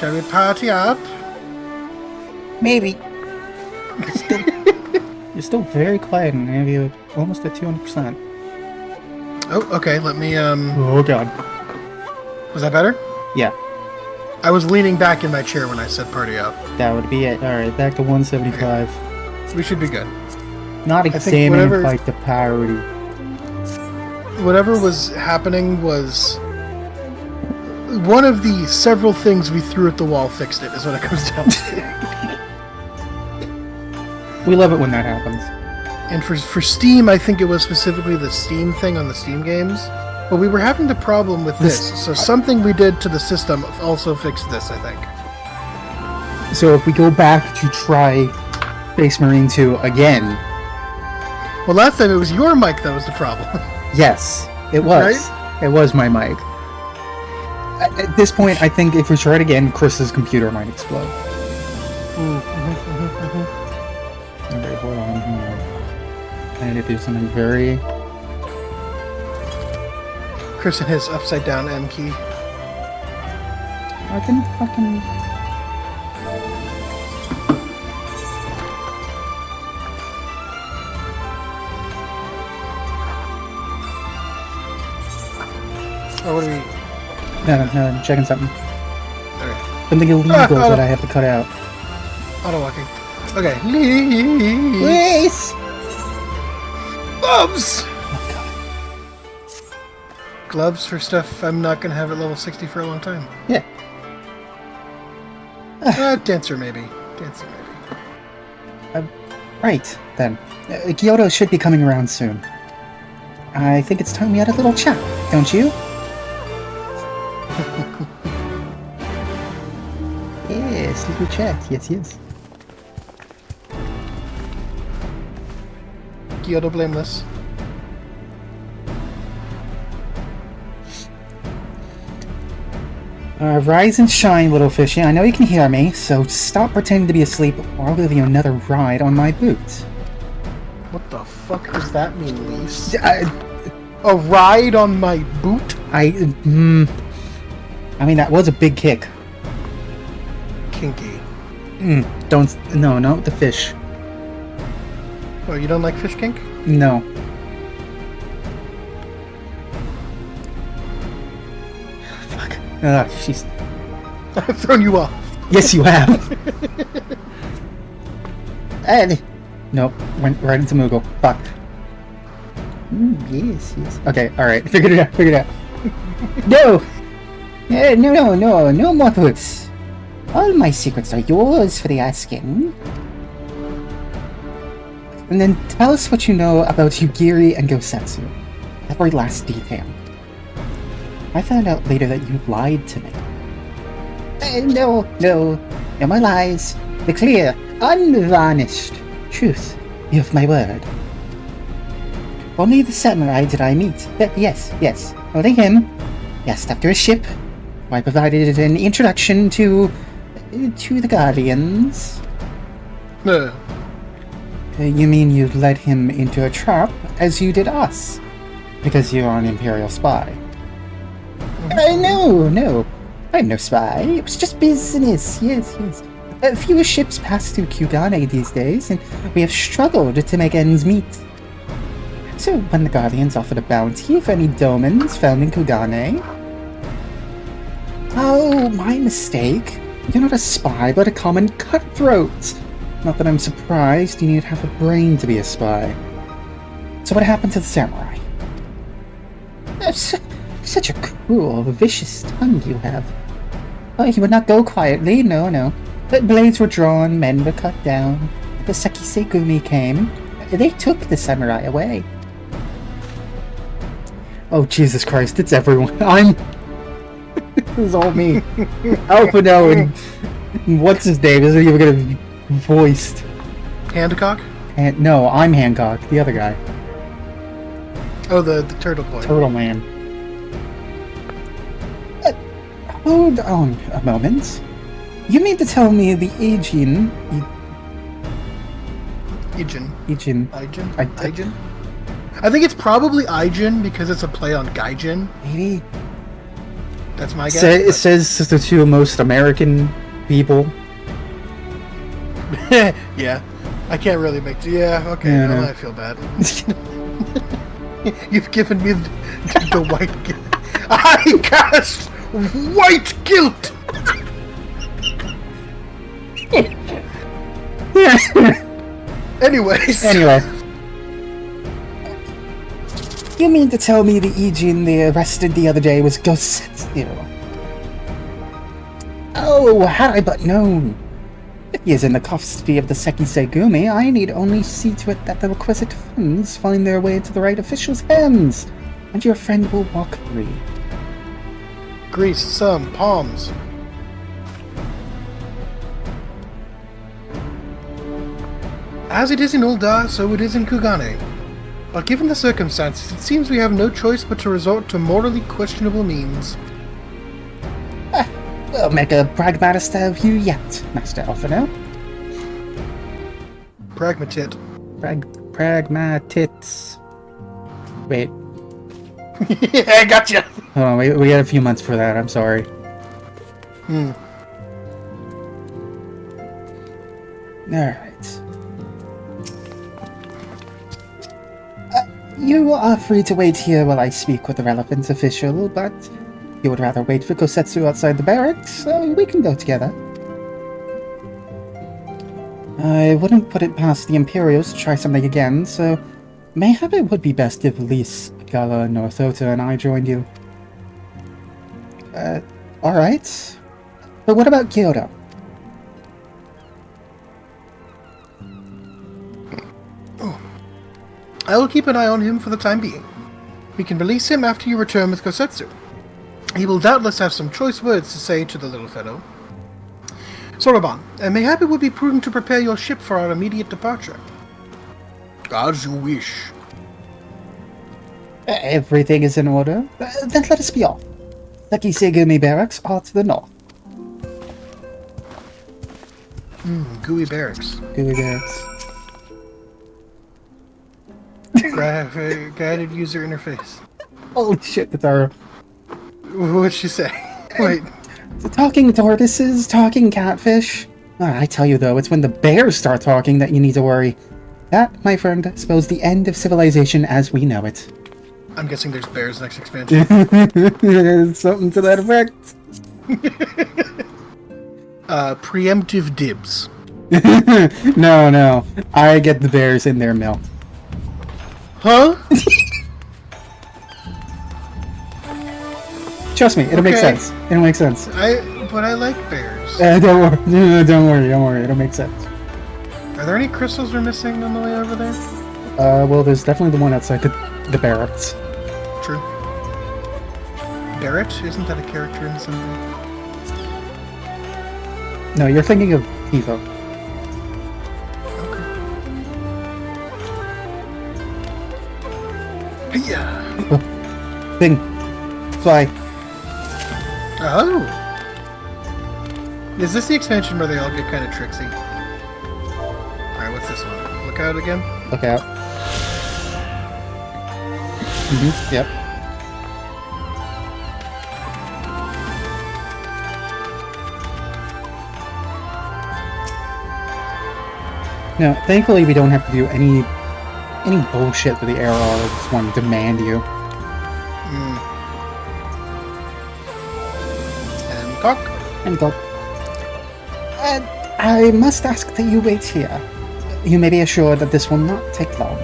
Shall we party up? Maybe. You're still very quiet and I have you almost at 200%. Oh, okay, let me, Oh, God. Was that better? Yeah. I was leaning back in my chair when I said party up. That would be it. Alright, back to 175. Okay. So we should be good. Not examining like the parity. Whatever was happening was... One of the several things we threw at the wall fixed it, is what it comes down to. We love it when that happens. And for Steam, I think it was specifically the Steam thing on the Steam games. But we were having the problem with this, so something we did to the system also fixed this, I think. So if we go back to try Space Marine 2 again... Well, last time it was your mic that was the problem. Yes, it was. Right? It was my mic. At this point, I think if we try it again, Chris's computer might explode. Okay, hold on. I need to do something very... Chris and his upside down M key. I can fucking... Oh, what do we... No, I'm checking something. Okay. Something illegal that I have to cut out. Auto walking. Okay. Please! Gloves! Gloves for stuff I'm not going to have at level 60 for a long time. Yeah. Dancer maybe. Right, then. Kyoto should be coming around soon. I think it's time we had a little chat, don't you? Yes, little chat. Yes. Kyoto blameless. Rise and shine, little fishy. I know you can hear me, so stop pretending to be asleep or I'll give you another ride on my boot. What the fuck does that mean, Leafs? A ride on my boot? I mean, that was a big kick. Kinky. No, the fish. Oh, you don't like fish kink? No. Fuck. She's... I've thrown you off. Yes, you have. Nope, went right into Moogle. Fuck. Yes. Okay, alright. Figured it out. No! No more boots. All my secrets are yours for the asking. And then tell us what you know about Yugiri and Gosetsu. Every last detail. I found out later that you lied to me. No more lies. The clear, unvarnished truth. You have my word. Only the samurai did I meet. Yes. Only him. He asked after a ship. I provided an introduction to the Guardians. You mean you led him into a trap, as you did us? Because you're an Imperial spy. No. I'm no spy. It was just business. Yes. Fewer ships pass through Kugane these days, and we have struggled to make ends meet. So when the Guardians offered a bounty for any domens found in Kugane... Oh, my mistake. You're not a spy, but a common cutthroat. Not that I'm surprised. You need to have a brain to be a spy. So what happened to the samurai? Such a cruel, vicious tongue you have. Oh, he would not go quietly, no. But blades were drawn, men were cut down. The Sekisegumi came. They took the samurai away. Oh, Jesus Christ, it's everyone. This is all me. Alphino and what's his name isn't even gonna be voiced. Hancock? No, I'm Hancock, the other guy. Oh, the turtle boy. Turtle man. Hold on a moment. You mean to tell me the Aegean... Aegean. I think it's probably Aegean because it's a play on Gaijin. Maybe. That's my guess. It says the two most American people. Yeah. I can't really make... Yeah, okay, Yeah, now no. I feel bad. You've given me the white guilt. I cast white guilt! Anyways. Anyway. You mean to tell me the Ijin they arrested the other day was Gosetsu? Oh, had I but known. If he is in the custody of the Seki Segumi, I need only see to it that the requisite funds find their way to the right official's hands, and your friend will walk free. Grease, some, palms. As it is in Ul'dah, so it is in Kugane. But given the circumstances, it seems we have no choice but to resort to morally questionable means. We'll make a pragmatist of you yet, Master Alphino. Pragmatit. Pragmatits. Wait, Yeah, I gotcha! hold on, we got a few months for that, I'm sorry. Alright. You are free to wait here while I speak with the relevant official, but you would rather wait for Kosetsu outside the barracks, so we can go together. I wouldn't put it past the Imperials to try something again, so mayhap it would be best if Lise, Gala, Northota, and I joined you. Alright. But what about Kyoto? I will keep an eye on him for the time being. We can release him after you return with Kosetsu. He will doubtless have some choice words to say to the little fellow. Soroban, mayhap it would be prudent to prepare your ship for our immediate departure. As you wish. Everything is in order. Then let us be off. Seki Segumi barracks are to the north. Gooey barracks. Gooey barracks. Guided user interface. Holy shit, Katara. What'd she say? Wait. Talking tortoises, talking catfish. I tell you though, it's when the bears start talking that you need to worry. That, my friend, spells the end of civilization as we know it. I'm guessing there's bears next expansion. Something to that effect. Preemptive dibs. No. I get the bears in their milk. Huh? Trust me, it'll make Okay. sense. It'll make sense. But I like bears. Don't worry. No, don't worry. It'll make sense. Are there any crystals we're missing on the way over there? Well, there's definitely the one outside the barracks. True. Barrett? Isn't that a character in something? No, you're thinking of Evo. Yeah. Thing. Fly. Oh. Is this the expansion where they all get kind of tricksy? Alright, what's this one? Look out again? Look out. Yep. No, thankfully we don't have to do any bullshit that the ARR just want to demand you. And cock. And go. I must ask that you wait here. You may be assured that this will not take long.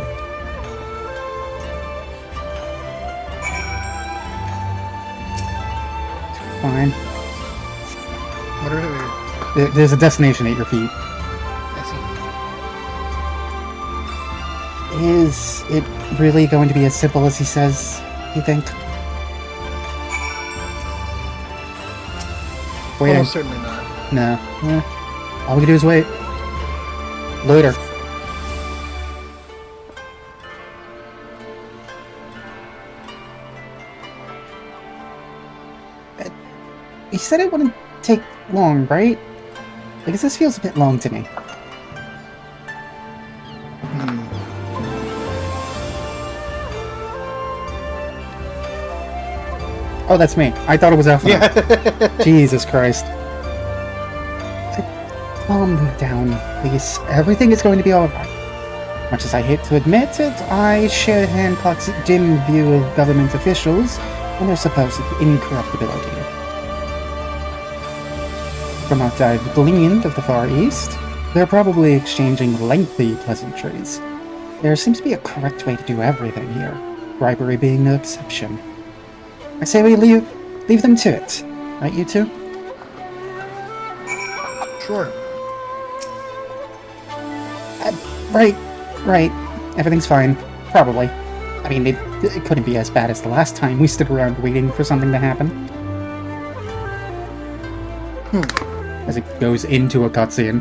Fine. What are we? There's a destination at your feet. I Is it really going to be as simple as he says, you think? see. Waiting. Almost certainly not. No. All we can do is wait. Loiter. He said it wouldn't take long, right? Because this feels a bit long to me. Oh, that's me. I thought it was Alpha. Yeah. Jesus Christ. Calm down, please. Everything is going to be alright. Much as I hate to admit it, I share Hancock's dim view of government officials and their supposed incorruptibility. From what I've gleaned of the Far East, they're probably exchanging lengthy pleasantries. There seems to be a correct way to do everything here, bribery being no exception. I say we leave them to it, right, you two? Sure. Right. Everything's fine. Probably. I mean, it couldn't be as bad as the last time we stood around waiting for something to happen. As it goes into a cutscene.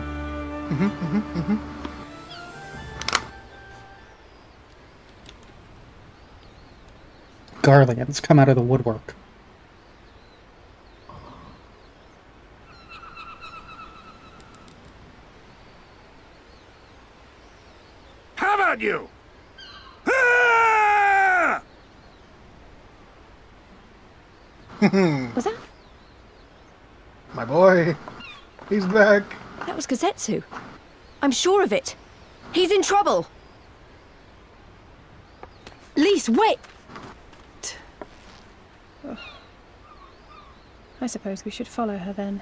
Garlands come out of the woodwork. How about you? Ah! Was that? My boy. He's back. That was Gazetsu. I'm sure of it. He's in trouble. Lise, wait! I suppose we should follow her then.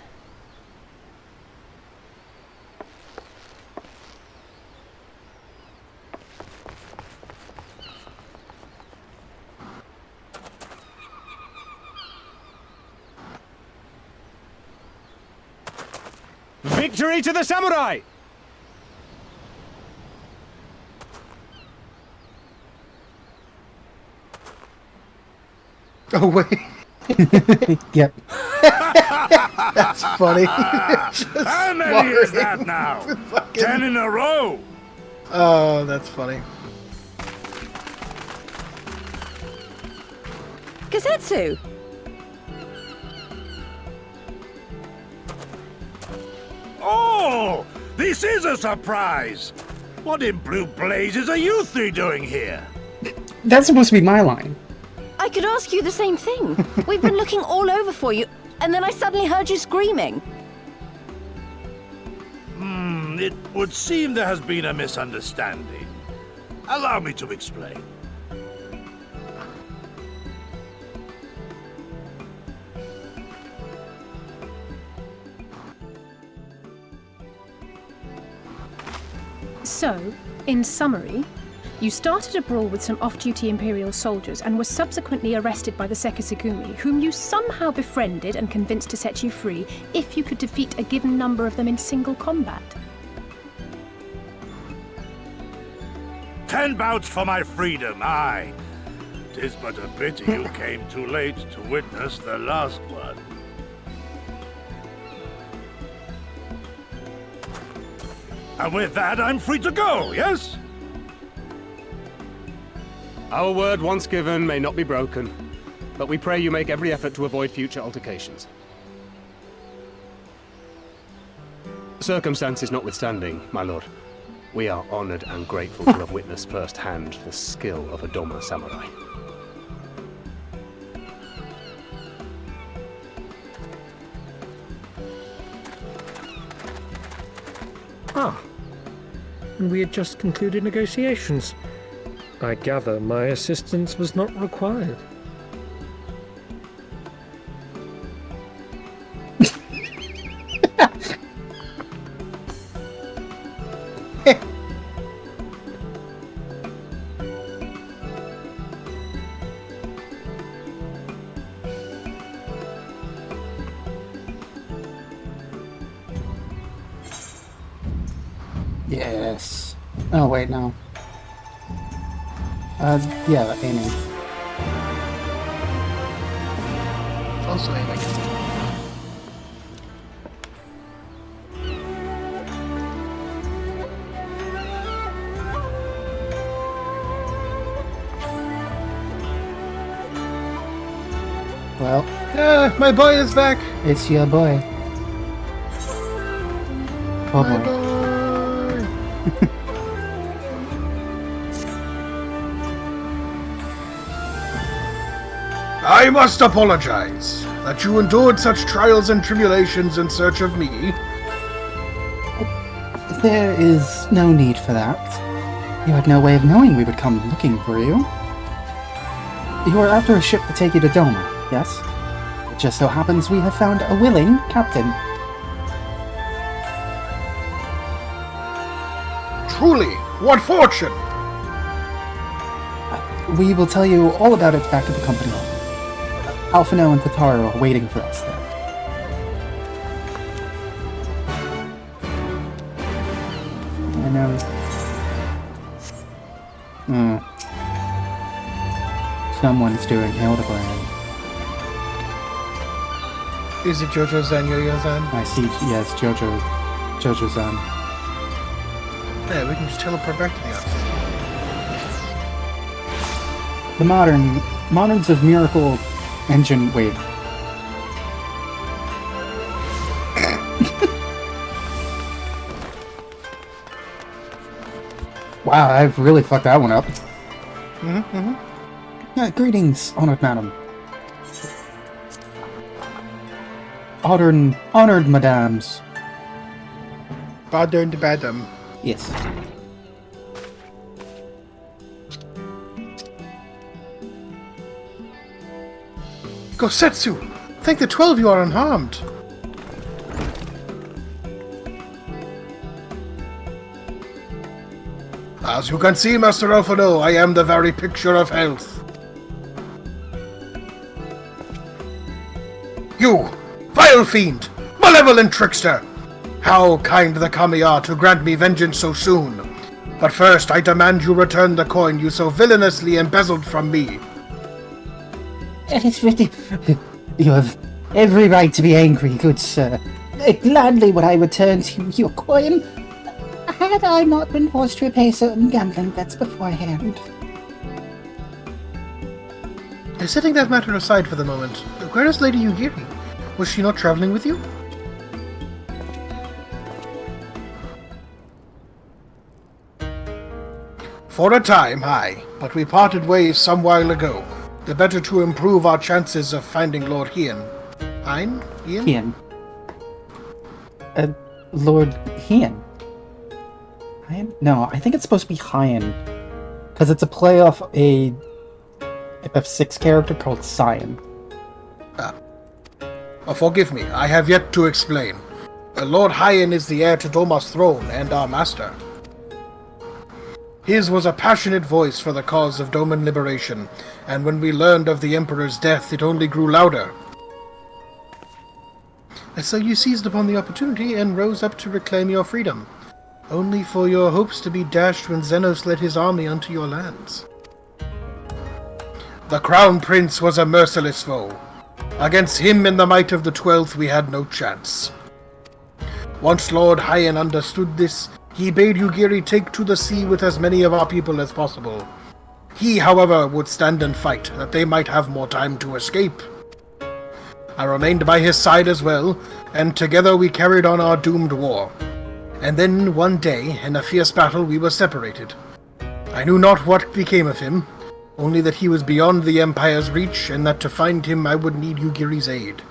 Victory to the samurai! Oh, wait. Yep. That's funny. How many is that now? 10 in a row! Oh, that's funny. Gazetsu! Oh! This is a surprise! What in blue blazes are you three doing here? That's supposed to be my line. I could ask you the same thing. We've been looking all over for you, and then I suddenly heard you screaming. It would seem there has been a misunderstanding. Allow me to explain. So, in summary, you started a brawl with some off-duty Imperial soldiers and were subsequently arrested by the Sekisugumi, whom you somehow befriended and convinced to set you free if you could defeat a given number of them in single combat. 10 bouts for my freedom, aye. 'Tis but a pity you came too late to witness the last one. And with that, I'm free to go, yes? Our word once given may not be broken, but we pray you make every effort to avoid future altercations. Circumstances notwithstanding, my lord, we are honored and grateful to have witnessed firsthand the skill of a Doma samurai. Ah, and we had just concluded negotiations. I gather my assistance was not required. Yes. Oh, wait, no. Yeah, aiming. Also aiming. Well, My boy is back. it's your boy. Oh My boy. boy. I must apologize that you endured such trials and tribulations in search of me. There is no need for that. You had no way of knowing we would come looking for you. You were after a ship to take you to Doma, yes? It just so happens we have found a willing captain. Truly, what fortune! We will tell you all about it back at the company. Alphino and Tataro are waiting for us there. Someone's doing Hildebrand. Is it Jojo-san, Yo-Yo-san? I see, yes, Jojo-san. Yeah, we can just teleport back to the office. The Moderns of Miracle Engine, wait. Wow, I've really fucked that one up. Greetings, honored madam. Honored madams. Badern to Badam. Yes. Gosetsu! Thank the 12 you are unharmed. As you can see, Master Alphino, I am the very picture of health. You, vile fiend, malevolent trickster! How kind the kami are to grant me vengeance so soon. But first, I demand you return the coin you so villainously embezzled from me. It is really... You have every right to be angry, good sir. Gladly would I return to your coin, had I not been forced to repay certain gambling debts beforehand. Setting that matter aside for the moment, where is Lady Yugiri? Was she not traveling with you? For a time, aye, but we parted ways some while ago. The better to improve our chances of finding Lord Hien. Hein? Hien? Lord Hien? Hien? No, I think it's supposed to be Hien. Because it's a play off a FF6 character called Cyan. Forgive me, I have yet to explain. Lord Hien is the heir to Doma's throne and our master. His was a passionate voice for the cause of Doman liberation, and when we learned of the Emperor's death, it only grew louder. So you seized upon the opportunity and rose up to reclaim your freedom, only for your hopes to be dashed when Xenos led his army onto your lands. The Crown Prince was a merciless foe. Against him and the might of the 12th we had no chance. Once Lord Hien understood this, he bade Yugiri take to the sea with as many of our people as possible. He, however, would stand and fight, that they might have more time to escape. I remained by his side as well, and together we carried on our doomed war. And then, one day, in a fierce battle, we were separated. I knew not what became of him, only that he was beyond the Empire's reach, and that to find him I would need Yugiri's aid.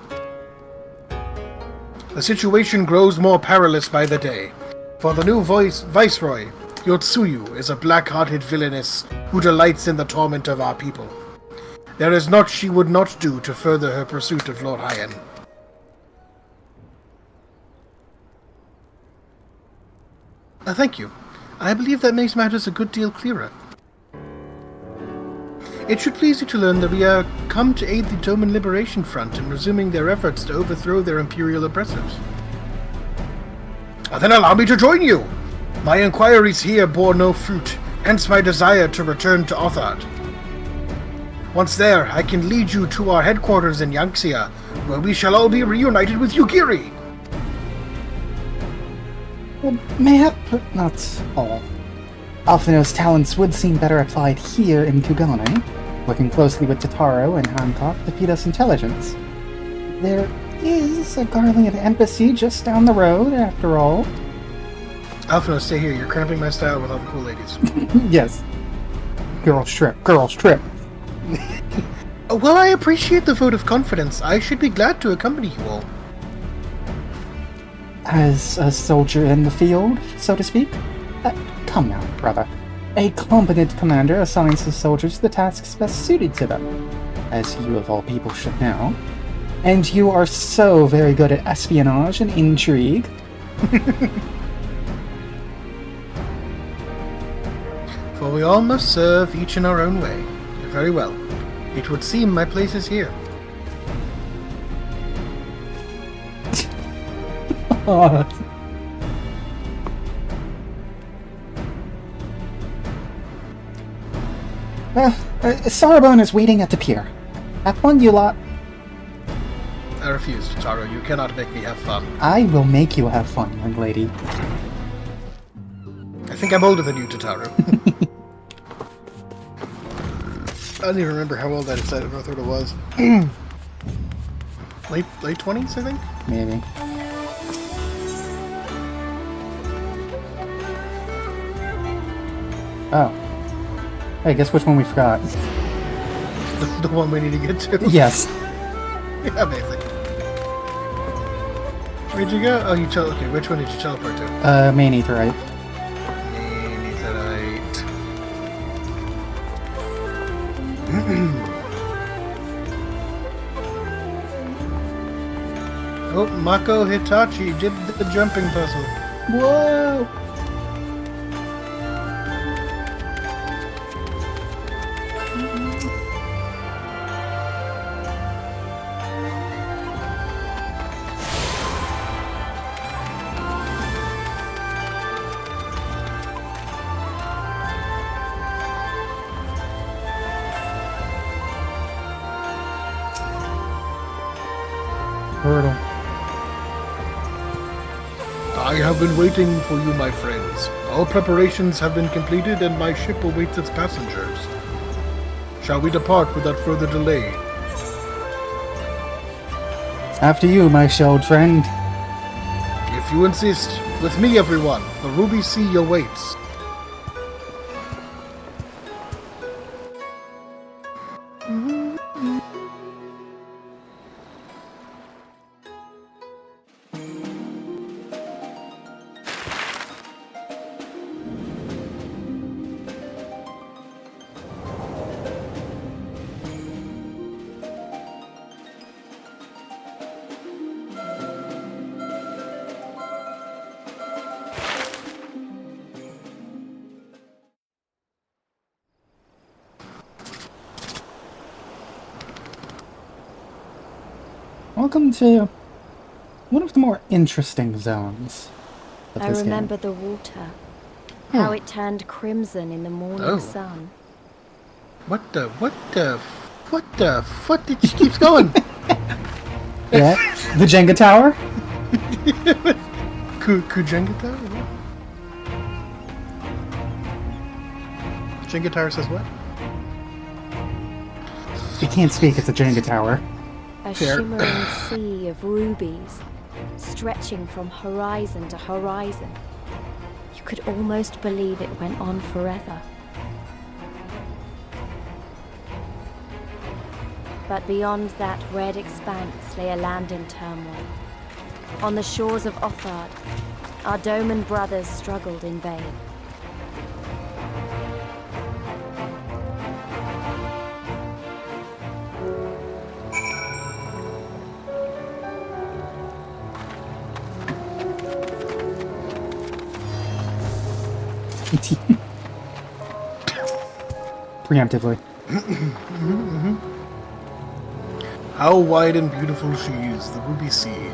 The situation grows more perilous by the day, for the new Viceroy, Yotsuyu, is a black-hearted villainess who delights in the torment of our people. There is naught she would not do to further her pursuit of Lord Hien. Thank you. I believe that makes matters a good deal clearer. It should please you to learn that we are come to aid the Doman Liberation Front in resuming their efforts to overthrow their imperial oppressors. Then allow me to join you! My inquiries here bore no fruit, hence my desire to return to Othard. Once there, I can lead you to our headquarters in Yanxia, where we shall all be reunited with Yugiri! Mayhap, but not all. Alphino's talents would seem better applied here in Kugane, working closely with Tataro and Hancock to feed us intelligence. There is a Garlean embassy just down the road, after all. Alphino, stay here. You're cramping my style with all the cool ladies. Yes. Girls trip. Well, I appreciate the vote of confidence. I should be glad to accompany you all. As a soldier in the field, so to speak? Come now, brother. A competent commander assigns his soldiers the tasks best suited to them, as you of all people should know. And you are so very good at espionage and intrigue. For we all must serve each in our own way. Very well. It would seem my place is here. Oh. Sarabone is waiting at the pier. Have fun, you lot. I refuse, Taro. You cannot make me have fun. I will make you have fun, young lady. I think I'm older than you, Tataru. I don't even remember how old I decided I thought it was. late 20s, I think? Maybe. Oh. Hey, guess which one we forgot? The one we need to get to? Yes. Amazing. Where'd you go? Oh, okay, which one did you teleport to? Main Aetherite. Main Aetherite. Oh, Mako Hitachi did the jumping puzzle. Whoa! Hurdle. I have been waiting for you, my friends. All preparations have been completed and my ship awaits its passengers. Shall we depart without further delay? After you, my shelled friend. If you insist. With me, everyone. The Ruby Sea awaits. Welcome to one of the more interesting zones of I this remember game. the water. How it turned crimson in the morning sun. What the it just keeps going. Yeah, the Jenga Tower? Jenga Tower? What? Jenga Tower says what? You can't speak, it's a Jenga Tower. A Fair. shimmering sea of rubies, stretching from horizon to horizon. You could almost believe it went on forever. But beyond that red expanse lay a land in turmoil. On the shores of Othard, our Doman brothers struggled in vain. Preemptively. How wide and beautiful she is, the Ruby Sea,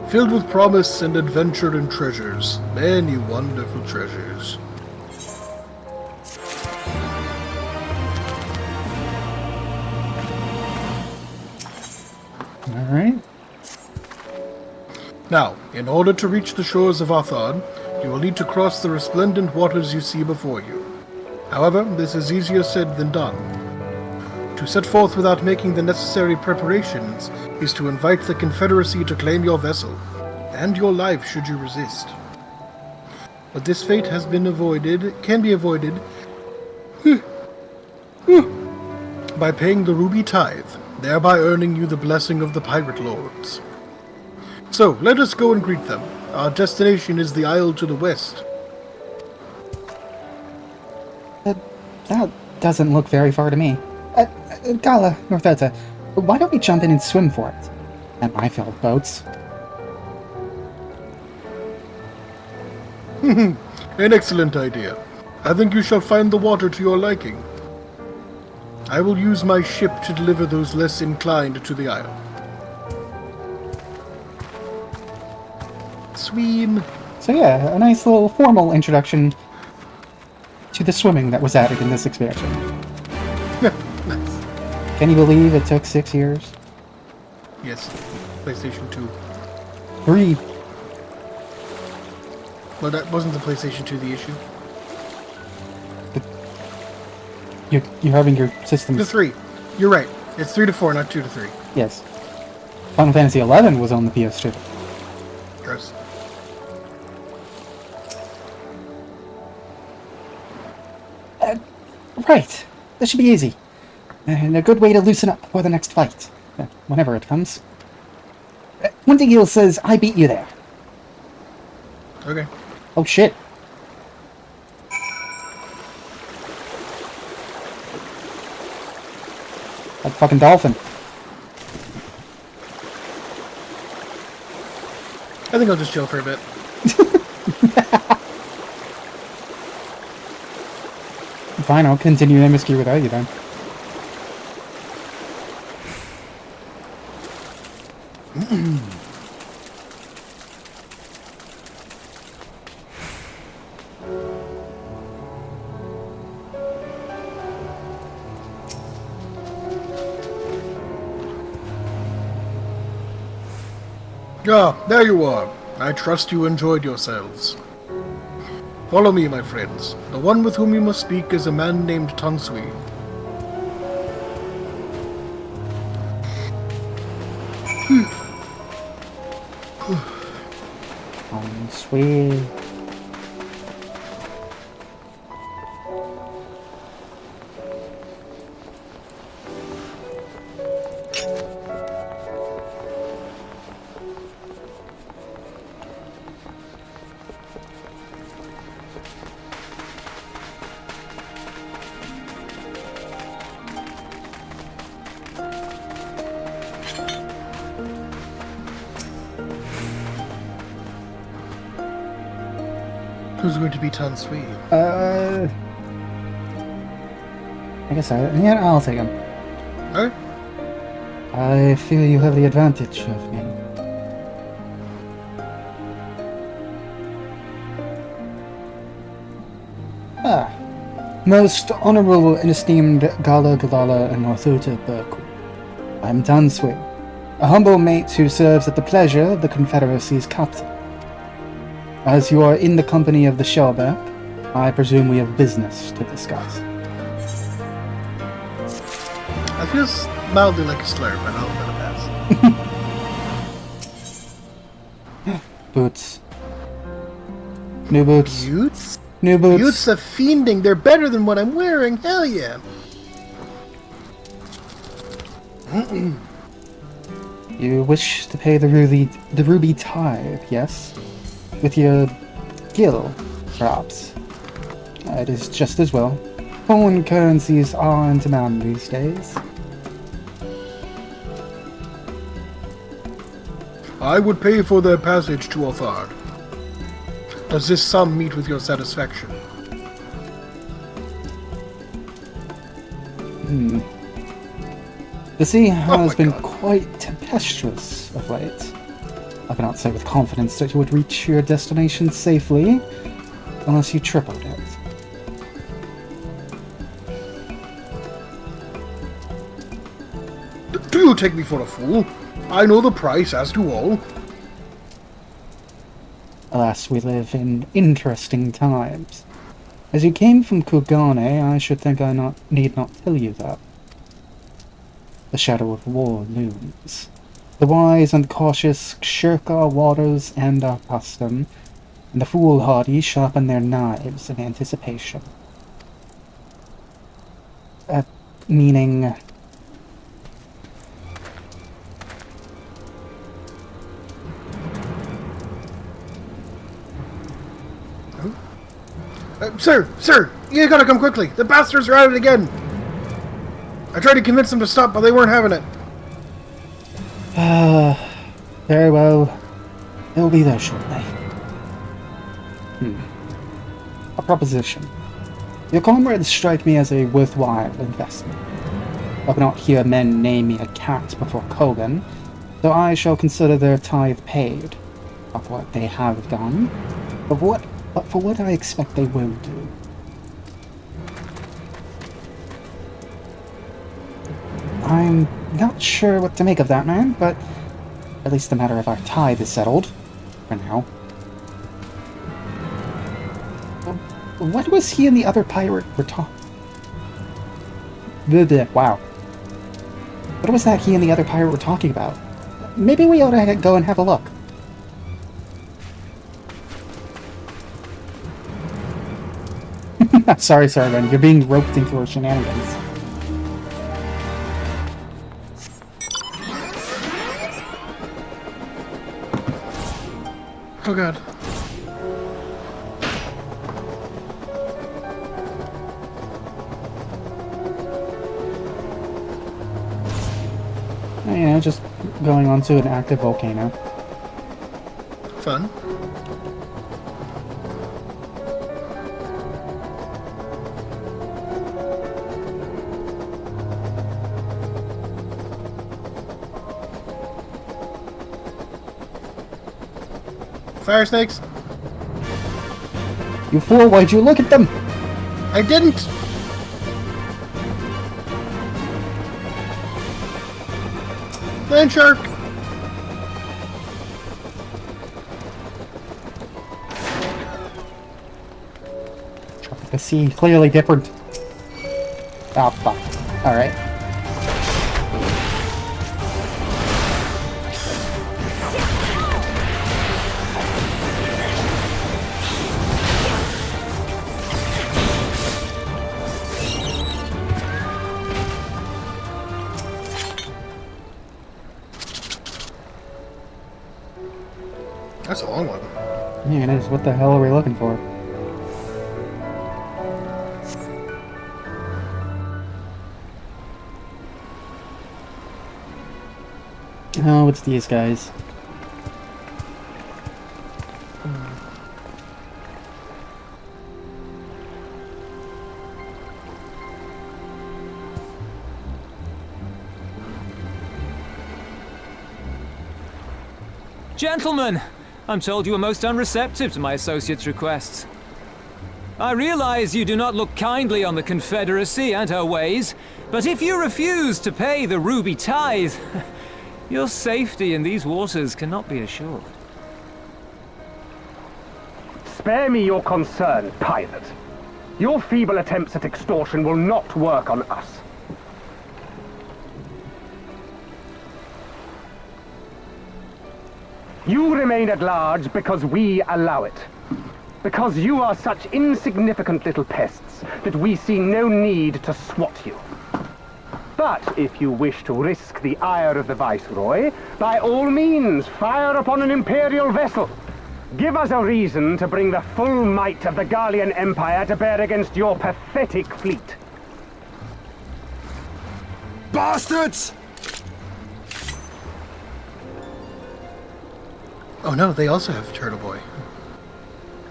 filled with promise and adventure and treasures, many wonderful treasures. Alright. Now, in order to reach the shores of Othard, you will need to cross the resplendent waters you see before you. However, this is easier said than done. To set forth without making the necessary preparations is to invite the Confederacy to claim your vessel, and your life should you resist. But this fate has been avoided, can be avoided, by paying the ruby tithe, thereby earning you the blessing of the pirate lords. So, let us go and greet them. Our destination is the isle to the west. That doesn't look very far to me. Gala, Northota, why don't we jump in and swim for it? At my fill of boats. An excellent idea. I think you shall find the water to your liking. I will use my ship to deliver those less inclined to the isle. Swim. So yeah, a nice little formal introduction to the swimming that was added in this expansion. Nice. Can you believe it took 6 years? Yes. PlayStation 2. 3. Well, that wasn't the PlayStation 2 the issue. You're having your systems... The 3. You're right. It's 3 to 4, not 2 to 3. Yes. Final Fantasy 11 was on the PS2. Gross. Right. This should be easy. And a good way to loosen up before the next fight. Whenever it comes. Windigil says, I beat you there. Okay. Oh shit. That fucking dolphin. I think I'll just chill for a bit. Fine, I'll continue MSQ without you then. Ah, there you are. I trust you enjoyed yourselves. Follow me, my friends. The one with whom you must speak is a man named Tansui. Sweet. Who's going to be Tansui? I guess I'll take him. Okay. I feel you have the advantage of me. Most honorable and esteemed Gala Galala and Northuta Berkwood. I'm Tansui, a humble mate who serves at the pleasure of the Confederacy's captain. As you are in the company of the Shellback, I presume we have business to discuss. That feels mildly like a slur, but I'll let it pass. Boots. New boots. Buttes? New boots. Buttes of fiending. They're better than what I'm wearing. Hell yeah. You wish to pay the ruby tithe, yes? With your gil, perhaps. It is just as well. Foreign currencies are in demand these days. I would pay for their passage to Othard. Does this sum meet with your satisfaction? The sea has been God. quite tempestuous of late. I cannot say with confidence that you would reach your destination safely, unless you tripled it. Do you take me for a fool? I know the price, as do all. Alas, we live in interesting times. As you came from Kugane, I should think I need not tell you that. The shadow of war looms. The wise and cautious shirk our waters and our custom, and the foolhardy sharpen their knives in anticipation. Meaning Sir, you gotta come quickly. The bastards are at it again. I tried to convince them to stop, but they weren't having it. Very well. It'll be there shortly. A proposition. Your comrades strike me as a worthwhile investment. I would not hear men name me a cat before Kogan, so I shall consider their tithe paid. Not for what they have done, but for what I expect they will do. I'm not sure what to make of that, man, but at least the matter of our tithe is settled. For now. What was he and the other pirate were talking? Wow. What was that he and the other pirate were talking about? Maybe we ought to go and have a look. Sorry, Sargon. You're being roped into our shenanigans. Oh god. You know, just going onto an active volcano. Fun. Fire snakes? You fool, why'd you look at them? I didn't! Land shark! The sea, clearly different. Oh, fuck. Alright. That's a long one. Yeah, it is. What the hell are we looking for? Oh, it's these guys. Gentlemen, I'm told you were most unreceptive to my associate's requests. I realize you do not look kindly on the Confederacy and her ways, but if you refuse to pay the ruby tithe, your safety in these waters cannot be assured. Spare me your concern, pirate. Your feeble attempts at extortion will not work on us. You remain at large because we allow it. Because you are such insignificant little pests that we see no need to swat you. But if you wish to risk the ire of the Viceroy, by all means, fire upon an Imperial vessel. Give us a reason to bring the full might of the Garlean Empire to bear against your pathetic fleet. Bastards! Oh no, they also have Turtle Boy.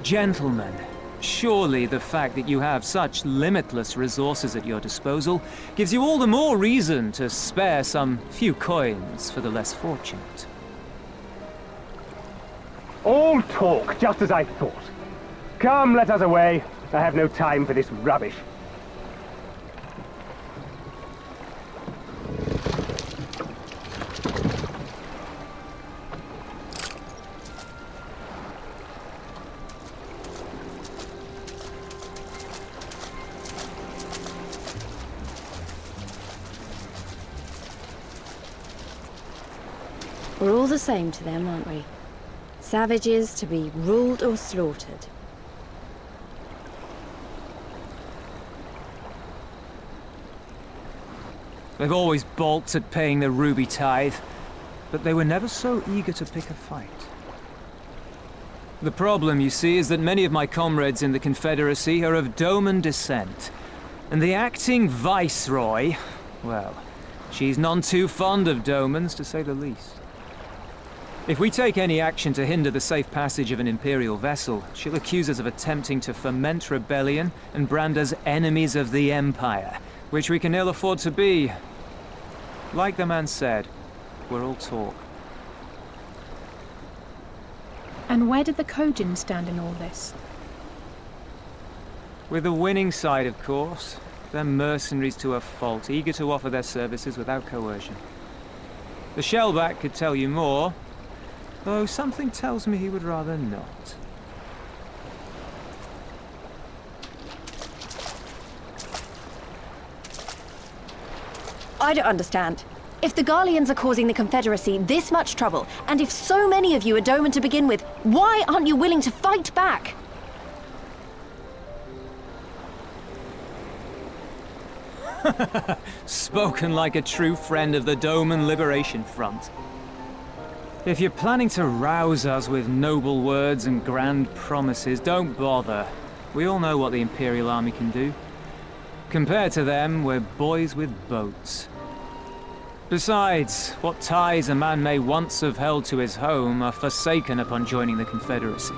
Gentlemen, surely the fact that you have such limitless resources at your disposal gives you all the more reason to spare some few coins for the less fortunate. All talk, just as I thought. Come, let us away. I have no time for this rubbish. We're all the same to them, aren't we? Savages to be ruled or slaughtered. They've always balked at paying the ruby tithe, but they were never so eager to pick a fight. The problem, you see, is that many of my comrades in the Confederacy are of Doman descent. And the acting Viceroy, well, she's none too fond of Domans, to say the least. If we take any action to hinder the safe passage of an Imperial vessel, she'll accuse us of attempting to foment rebellion and brand us enemies of the Empire, which we can ill afford to be. Like the man said, we're all talk. And where did the Kojin stand in all this? With the winning side, of course. They're mercenaries to a fault, eager to offer their services without coercion. The Shellback could tell you more, though something tells me he would rather not. I don't understand. If the Garleans are causing the Confederacy this much trouble, and if so many of you are Doman to begin with, why aren't you willing to fight back? Spoken like a true friend of the Doman Liberation Front. If you're planning to rouse us with noble words and grand promises, don't bother. We all know what the Imperial Army can do. Compared to them, we're boys with boats. Besides, what ties a man may once have held to his home are forsaken upon joining the Confederacy.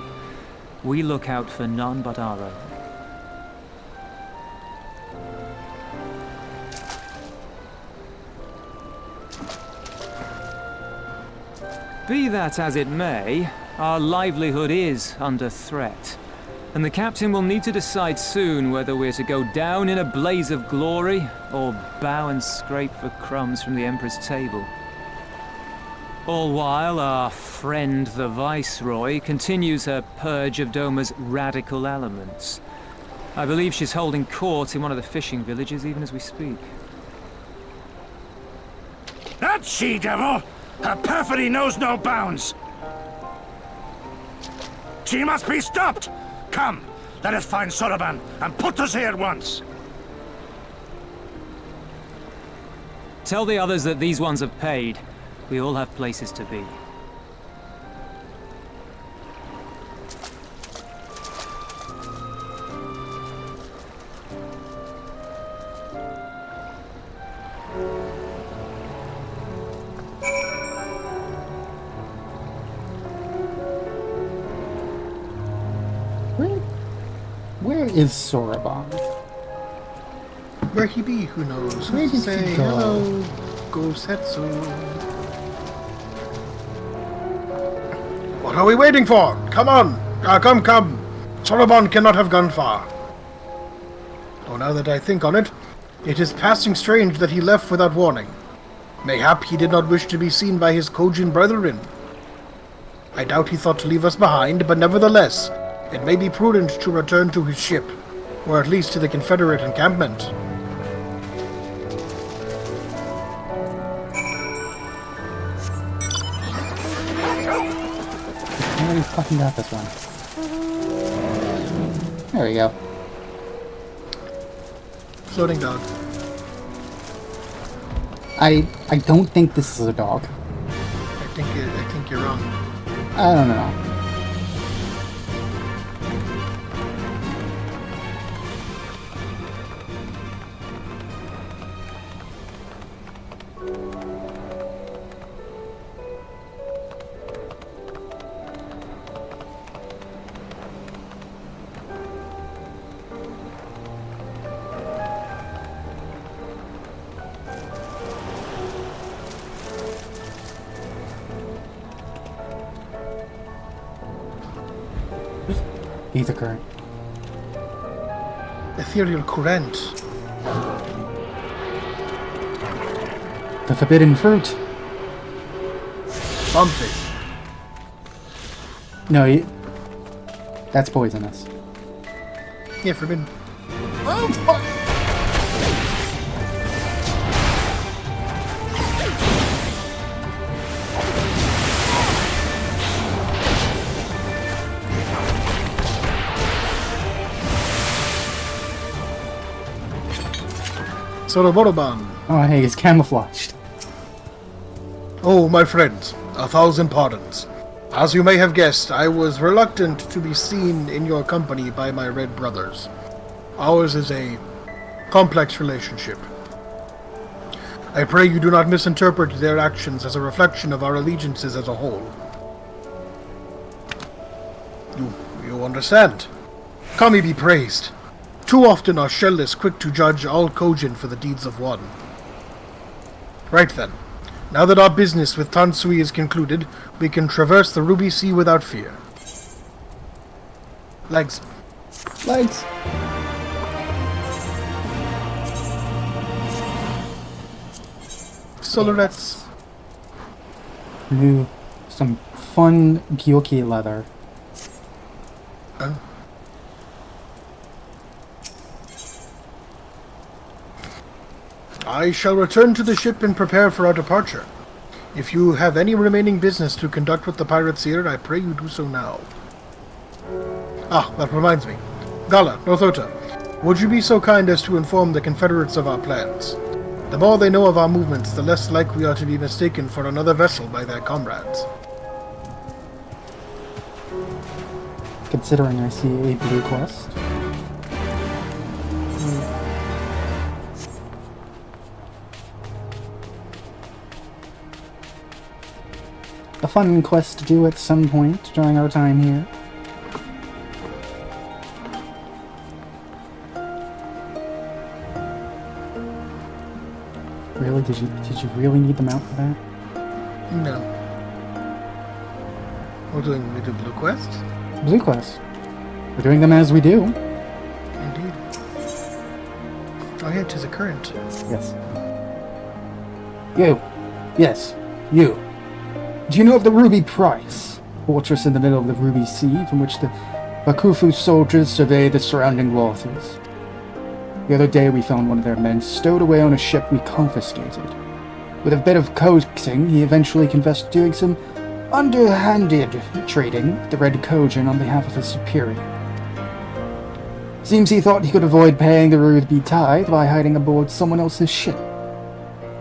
We look out for none but our own. Be that as it may, our livelihood is under threat. And the captain will need to decide soon whether we're to go down in a blaze of glory, or bow and scrape for crumbs from the Emperor's table. All while our friend the Viceroy continues her purge of Doma's radical elements. I believe she's holding court in one of the fishing villages even as we speak. That she-devil! Her perfidy knows no bounds! She must be stopped! Come, let us find Soroban and put us here at once! Tell the others that these ones have paid. We all have places to be. Where is Soroban? Where he be, who knows? Where Who's did to he say go? hello, Gosetsu? What are we waiting for? Come on! Come! Soroban cannot have gone far. Oh, now that I think on it, it is passing strange that he left without warning. Mayhap he did not wish to be seen by his Kojin brethren. I doubt he thought to leave us behind, but nevertheless, it may be prudent to return to his ship, or at least to the Confederate encampment. I already fucking got this one. There we go. Floating dog. I don't think this is a dog. I think you're wrong. I don't know. Ether current. Ethereal current. The forbidden fruit. Something. No, that's poisonous. Yeah, forbidden. Soroban. Oh, hey, it's camouflaged. Oh, my friends, 1,000 pardons. As you may have guessed, I was reluctant to be seen in your company by my red brothers. Ours is a complex relationship. I pray you do not misinterpret their actions as a reflection of our allegiances as a whole. You understand? Kami be praised. Too often are Shellless quick to judge all Kojin for the deeds of one. Right then. Now that our business with Tansui is concluded, we can traverse the Ruby Sea without fear. Legs. Legs. Solorettes. New, some fun Gyoki leather. I shall return to the ship and prepare for our departure. If you have any remaining business to conduct with the pirates here, I pray you do so now. Ah, that reminds me. Gala, Northota, would you be so kind as to inform the Confederates of our plans? The more they know of our movements, the less likely we are to be mistaken for another vessel by their comrades. Considering I see a blue quest. A fun quest to do at some point during our time here. Really? Did you really need them out for that? No. We do blue quests? Blue quest. We're doing them as we do. Indeed. Oh yeah, 'tis a current. Yes. You. Yes. You. Do you know of the Ruby Price? Fortress in the middle of the Ruby Sea from which the Bakufu soldiers survey the surrounding waters. The other day we found one of their men stowed away on a ship we confiscated. With a bit of coaxing, he eventually confessed to doing some underhanded trading with the Red Kojin on behalf of his superior. Seems he thought he could avoid paying the Ruby tithe by hiding aboard someone else's ship.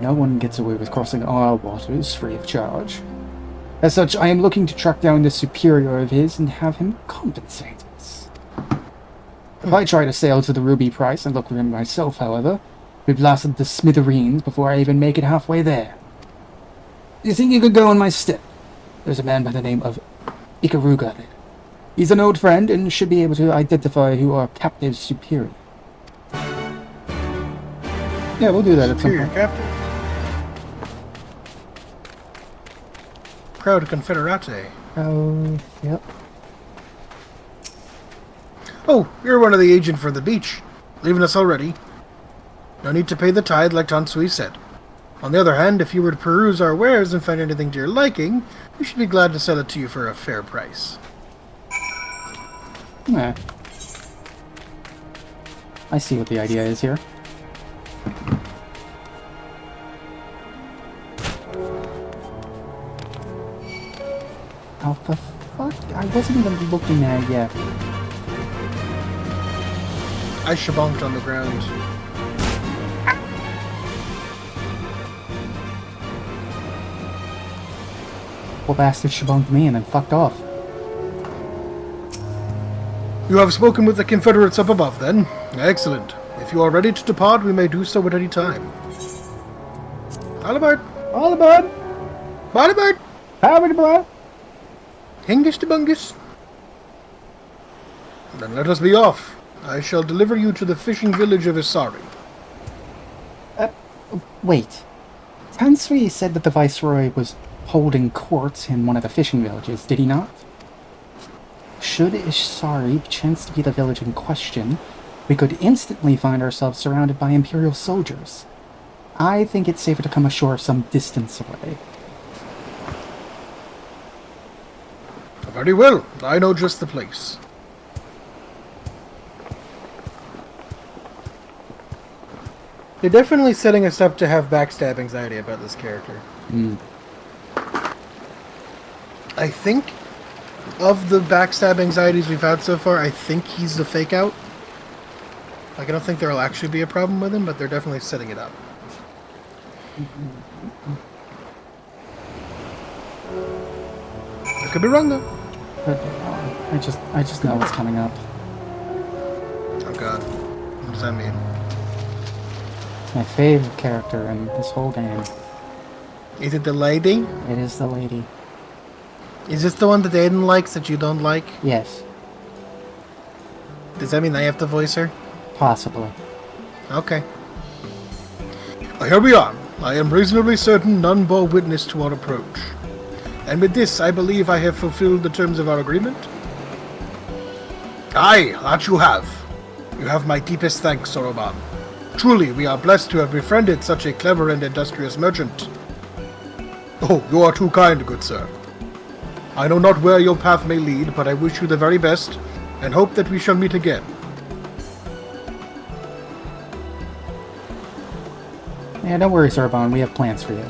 No one gets away with crossing our waters free of charge. As such, I am looking to track down this superior of his and have him compensate us. If I try to sail to the Ruby Price and look for him myself, however, we blasted the smithereens before I even make it halfway there. You think you could go on my step? There's a man by the name of Ikaruga. He's an old friend and should be able to identify who our captive superior. Yeah, we'll do that at some point. Captive. Crowd Confederate. Oh, yep. Oh, you're one of the agent for the beach. Leaving us already. No need to pay the tithe like Tansui said. On the other hand, if you were to peruse our wares and find anything to your liking, we should be glad to sell it to you for a fair price. Yeah. I see what the idea is here. Oh, for fuck? I wasn't even looking at it yet. I shabonked on the ground. Poor bastard shabonked me and then fucked off. You have spoken with the Confederates up above, then? Excellent. If you are ready to depart, we may do so at any time. All aboard! All aboard! All aboard! Howdy, bro! Hingus to bungus. Then let us be off. I shall deliver you to the fishing village of Isari. Wait. Tansui said that the Viceroy was holding court in one of the fishing villages, did he not? Should Isari chance to be the village in question, we could instantly find ourselves surrounded by Imperial soldiers. I think it's safer to come ashore some distance away. Very well. I know just the place. They're definitely setting us up to have backstab anxiety about this character. I think of the backstab anxieties we've had so far, I think he's the fake out. Like, I don't think there'll actually be a problem with him, but they're definitely setting it up. could be wrong though. Could be wrong. I just know what's coming up. Oh god. What does that mean? My favorite character in this whole game. Is it the lady? It is the lady. Is this the one that Aiden likes that you don't like? Yes, Does that mean I have to voice her? possibly. Okay. Here we are. I am reasonably certain none bore witness to our approach. And with this, I believe I have fulfilled the terms of our agreement. Aye, that you have. You have my deepest thanks, Soroban. Truly, we are blessed to have befriended such a clever and industrious merchant. Oh, you are too kind, good sir. I know not where your path may lead, but I wish you the very best, and hope that we shall meet again. Yeah, don't worry, Sorbonne. We have plans for you.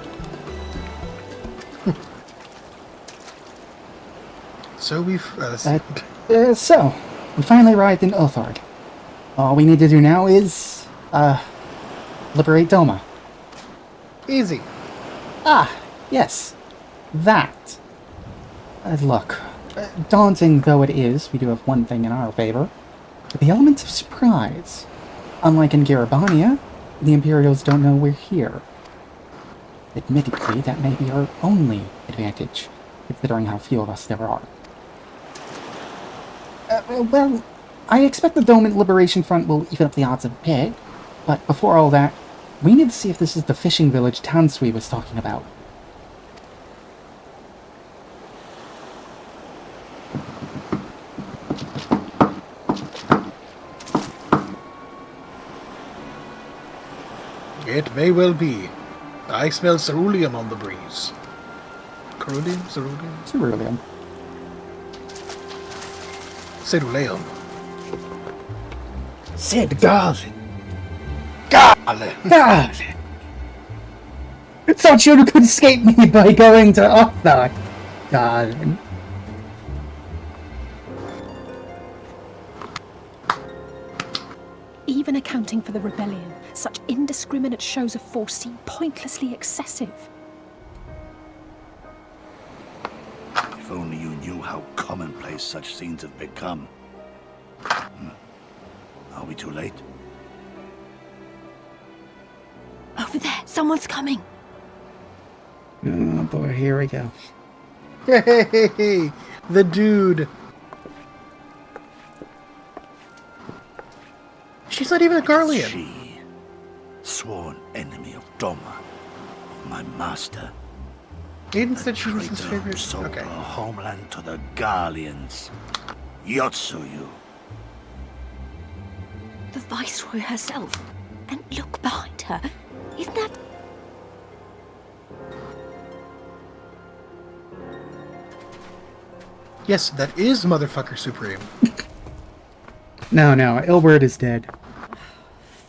So we've... So, we finally arrived in Othard. All we need to do now is, liberate Doma. Easy. Ah, yes. That. Look, daunting though it is, we do have one thing in our favor. The element of surprise. Unlike in Garabania, the Imperials don't know we're here. Admittedly, that may be our only advantage, considering how few of us there are. Well, I expect the Dome and Liberation Front will even up the odds a bit, but before all that, we need to see if this is the fishing village Tansui was talking about. It may well be. I smell ceruleum on the breeze. Ceruleum? Ceruleum? Ceruleum. Ceruleum. Sid Garland. Garland! Garland! Thought you could escape me by going to Othar. Garland. Even accounting for the rebellion, such indiscriminate shows of force seem pointlessly excessive. If only you knew how commonplace such scenes have become. Are we too late? Over there, someone's coming. Oh boy, here we go. Hey, the dude. She's not even a Garlean. She, sworn enemy of Doma, of my master. Aiden said she was his Traitor who favorite. sold Okay. our homeland to the Garleans. Yotsuyu. The Viceroy herself. And look behind her. Isn't that... Yes, that is Motherfucker Supreme. No, Ilbert is dead.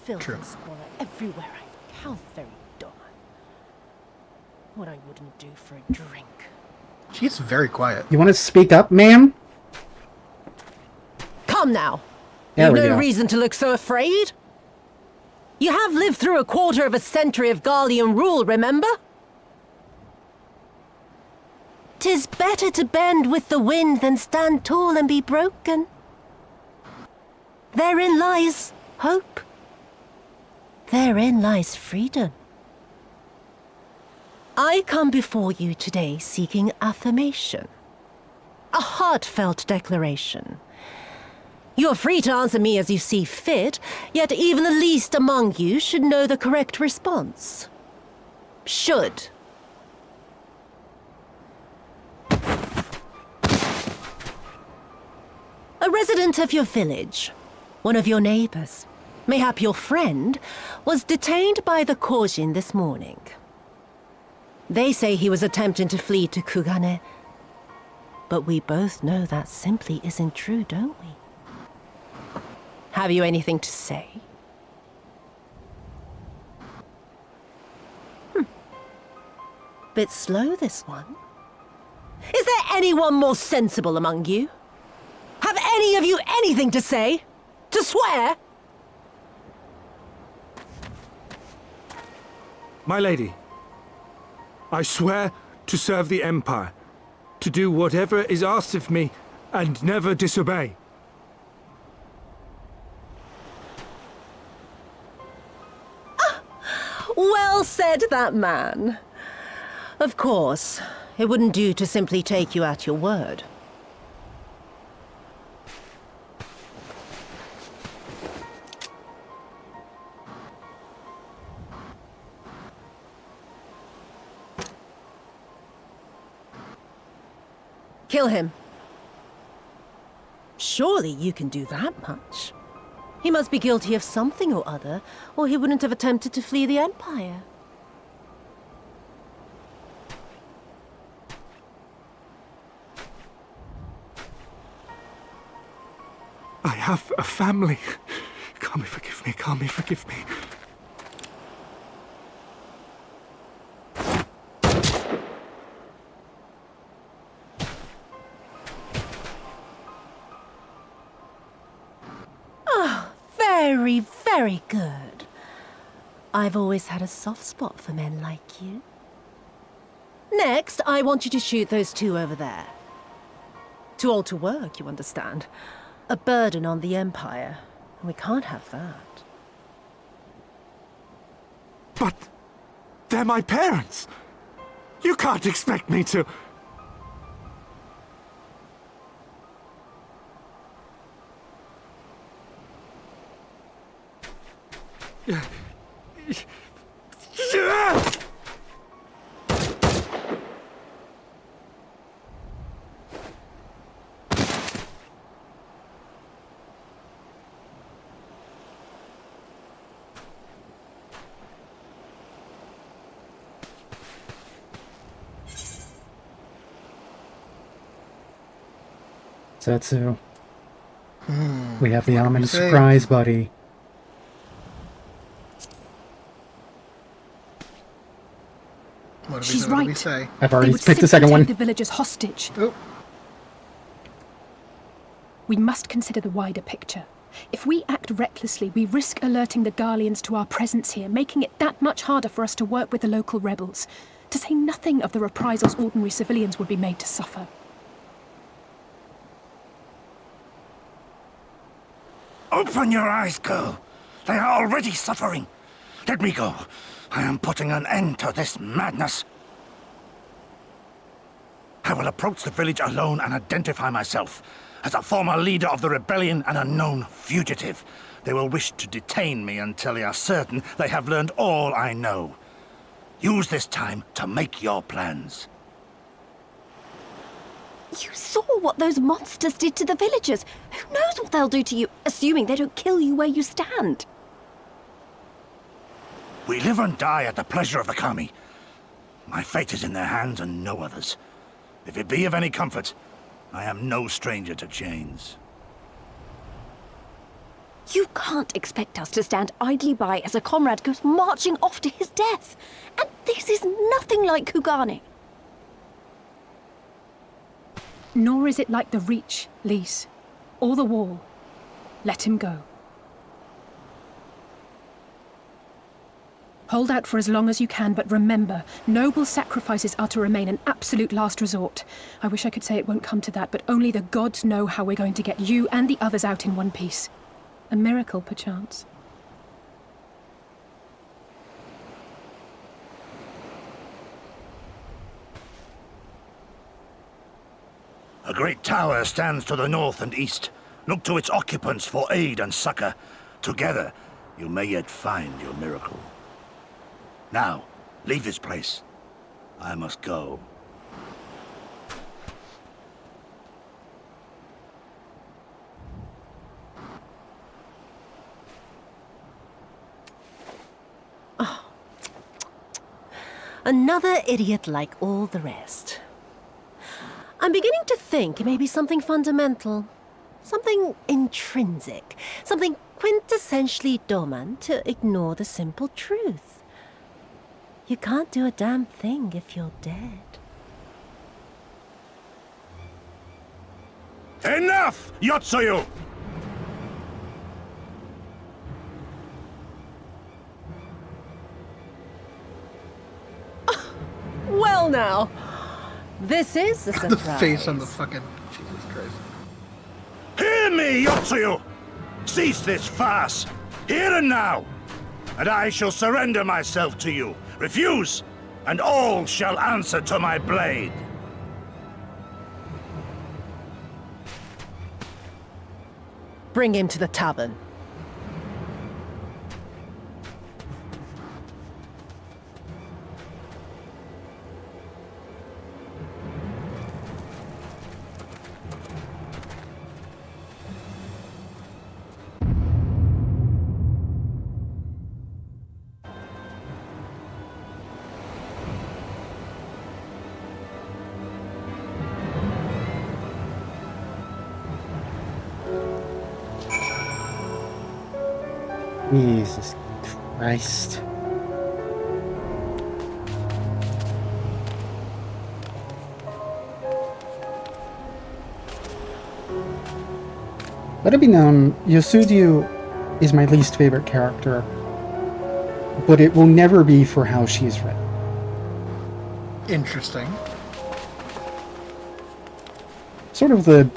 Filth True. and squalor everywhere. How very dumb. What I wouldn't do for a drink. She's very quiet. You want to speak up, ma'am? Come now. There You've we no go. reason to look so afraid. You have lived through a quarter of a century of Garlean rule, remember? 'Tis better to bend with the wind than stand tall and be broken. Therein lies hope. Therein lies freedom. I come before you today seeking affirmation. A heartfelt declaration. You are free to answer me as you see fit, yet even the least among you should know the correct response. Should. A resident of your village, one of your neighbors, mayhap your friend, was detained by the Korjin this morning. They say he was attempting to flee to Kugane, but we both know that simply isn't true, don't we? Have you anything to say? Bit slow, this one. Is there anyone more sensible among you? Have any of you anything to say? To swear? My lady, I swear to serve the Empire to do whatever is asked of me and never disobey. Well said, that man. Of course, it wouldn't do to simply take you at your word. Kill him. Surely you can do that much. He must be guilty of something or other, or he wouldn't have attempted to flee the Empire. I have a family. Kami, forgive me. Kami, forgive me. Very, very good. I've always had a soft spot for men like you. Next, I want you to shoot those two over there. Too old to work, you understand. A burden on the Empire. We can't have that. But they're my parents. You can't expect me to... Setsu. We have the ominous say? surprise, buddy. She's what do we right. say? I've They already would picked the simply second take one. the villagers hostage. Oh, We must consider the wider picture. If we act recklessly, we risk alerting the Garleans to our presence here, making it that much harder for us to work with the local rebels. To say nothing of the reprisals ordinary civilians would be made to suffer. Open your eyes, girl. They are already suffering. Let me go. I am putting an end to this madness. I will approach the village alone and identify myself. As a former leader of the rebellion and a known fugitive, they will wish to detain me until they are certain they have learned all I know. Use this time to make your plans. You saw what those monsters did to the villagers. Who knows what they'll do to you, assuming they don't kill you where you stand? We live and die at the pleasure of the Kami. My fate is in their hands and no others. If it be of any comfort, I am no stranger to chains. You can't expect us to stand idly by as a comrade goes marching off to his death. And this is nothing like Kugane. Nor is it like the Reach, Lise, or the Wall. Let him go. Hold out for as long as you can, but remember, noble sacrifices are to remain an absolute last resort. I wish I could say it won't come to that, but only the gods know how we're going to get you and the others out in one piece. A miracle, perchance. A great tower stands to the north and east. Look to its occupants for aid and succor. Together, you may yet find your miracle. Now, leave this place. I must go. Another idiot like all the rest. I'm beginning to think it may be something fundamental. Something intrinsic. Something quintessentially Doman to ignore the simple truth. You can't do a damn thing if you're dead. Enough, Yotsuyu! Well now, This is a surprise. The face on the fucking... Jesus Christ. Hear me, Yotsuyu! Cease this farce, here and now, and I shall surrender myself to you. Refuse, and all shall answer to my blade. Bring him to the tavern. Jesus Christ. Let it be known, Yosudyu is my least favorite character, but it will never be for how she's written. Interesting. Sort of the...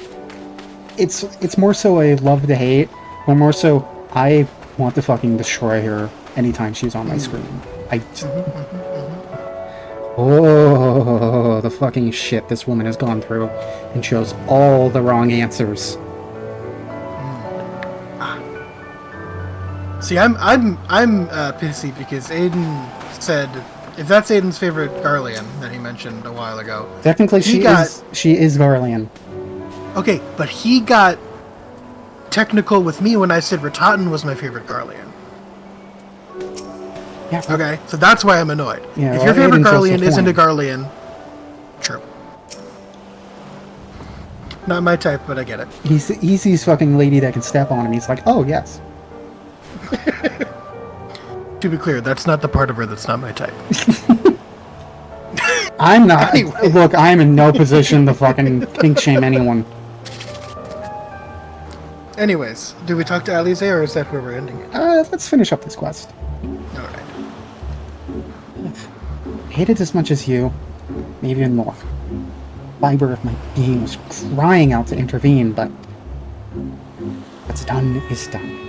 It's more so a love to hate, or more so I want to fucking destroy her anytime she's on my screen. Oh, the fucking shit this woman has gone through and chose all the wrong answers. See, I'm pissy because Aiden said, if that's Aiden's favorite Garlean that he mentioned a while ago. Technically, she is Garlean. Okay, but he got technical with me when I said Ratatan was my favorite Garlean. Yeah. Okay, so that's why I'm annoyed. Yeah, if your favorite Aiden's Garlean also isn't a fine. Garlean, true. Not my type, but I get it. He sees fucking lady that can step on him. He's like, oh, yes. To be clear, that's not the part of her that's not my type. I'm not. Anyway. Look, I'm in no position to fucking kink shame anyone. Anyways, do we talk to Alize, or is that where we're ending it? Let's finish up this quest. Alright. Hate it as much as you, maybe even more. Fiber of my being was crying out to intervene, but what's done is done.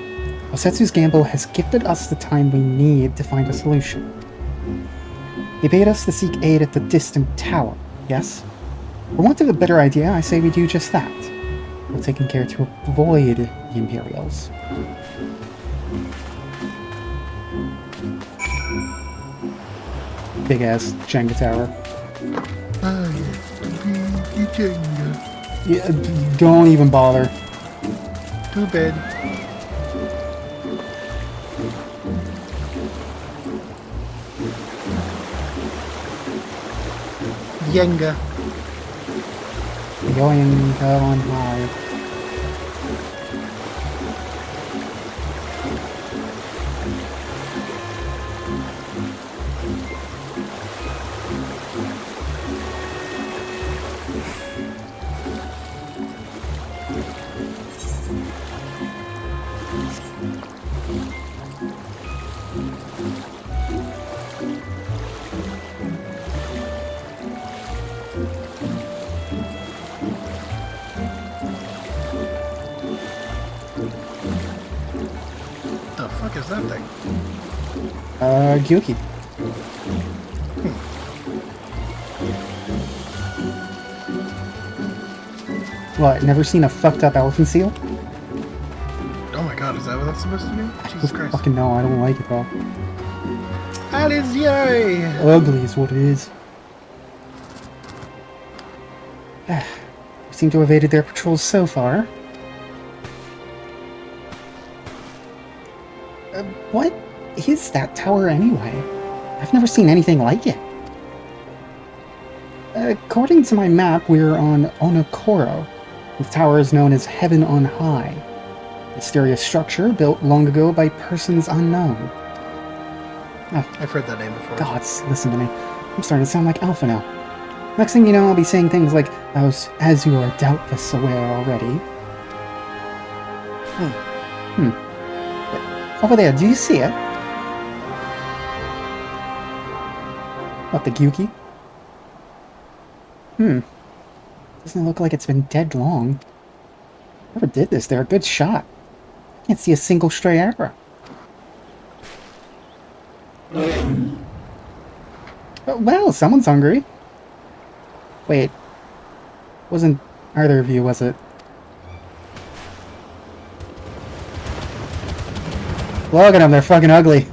Osetsu's gamble has gifted us the time we need to find a solution. He bade us to seek aid at the distant tower, yes? For want of a better idea, I say we do just that. We're taking care to avoid the Imperials. Big ass Jenga tower. Jenga. Yeah, don't even bother. Too bad. Yenga. Going high. The fuck is that thing? Gyuki. What, never seen a fucked up elephant seal? Oh my god, is that what that's supposed to be? Jesus Christ. Fucking no, I don't like it though. Alize! Ugly is what it is. We seem to have evaded their patrols so far. What is that tower anyway? I've never seen anything like it. According to my map, we're on Onokoro. The tower is known as Heaven on High. Mysterious structure built long ago by persons unknown. I've heard that name before. Gods, listen to me. I'm starting to sound like Alpha now. Next thing you know, I'll be saying things like, as you are doubtless aware already. Over there, do you see it? What, the Gyuki? Doesn't look like it's been dead long. Whoever did this, they're a good shot. Can't see a single stray arrow. Oh, well, someone's hungry. Wait. Wasn't either of you, was it? Look at them, they're fucking ugly.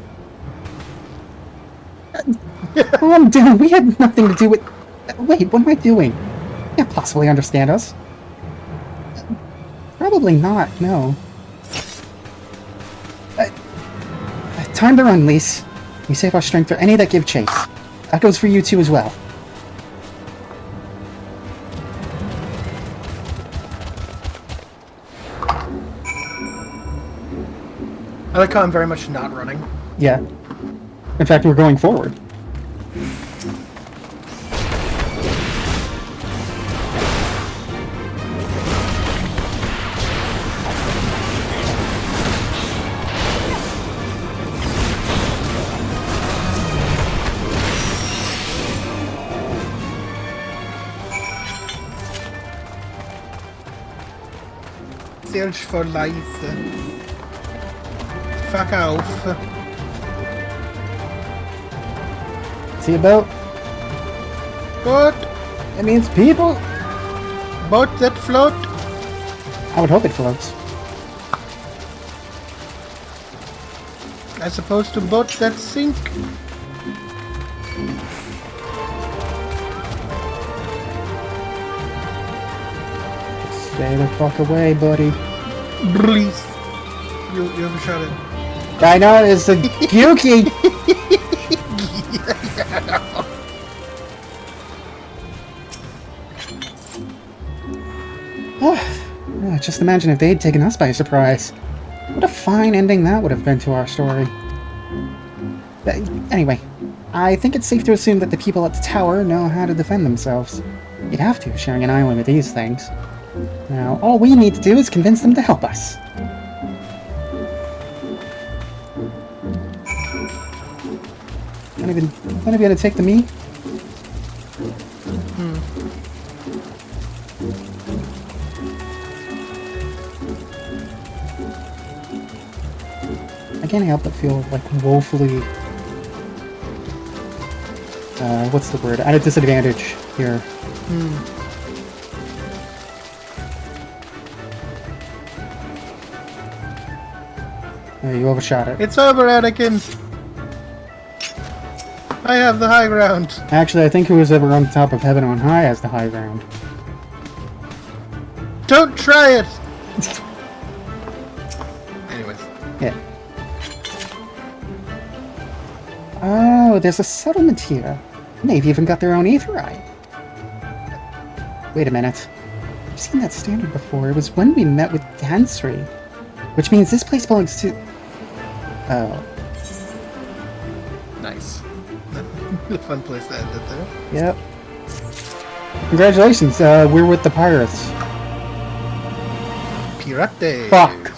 Calm down, we had nothing to do with... Wait, what am I doing? You can't possibly understand us. Probably not, no. Time to run, Lise. We save our strength for any that give chase. That goes for you two as well. I like how I'm very much not running. Yeah. In fact, we're going forward. Search for life. Fuck off. See a boat? Boat! It means people! Boat that float! I would hope it floats. As opposed to boat that sink. Stay the fuck away, buddy. Please. You overshot it. I know, it's a Yuki! Just imagine if they'd taken us by surprise. What a fine ending that would have been to our story. But anyway, I think it's safe to assume that the people at the tower know how to defend themselves. You'd have to, sharing an island with these things. Now, all we need to do is convince them to help us. None of you gonna take the meat? I can't help but feel like woefully... what's the word? At a disadvantage here. You overshot it. It's over, Anakin! I have the high ground. Actually, I think whoever on top of heaven on high has the high ground. Don't try it! Anyways. Yeah. Oh, there's a settlement here. They've even got their own aetheryte. Wait a minute. I've seen that standard before. It was when we met with Dansri. Which means this place belongs to... Oh. Nice. A fun place to end it there. Yep. Congratulations, we're with the pirates. Pirates. Fuck.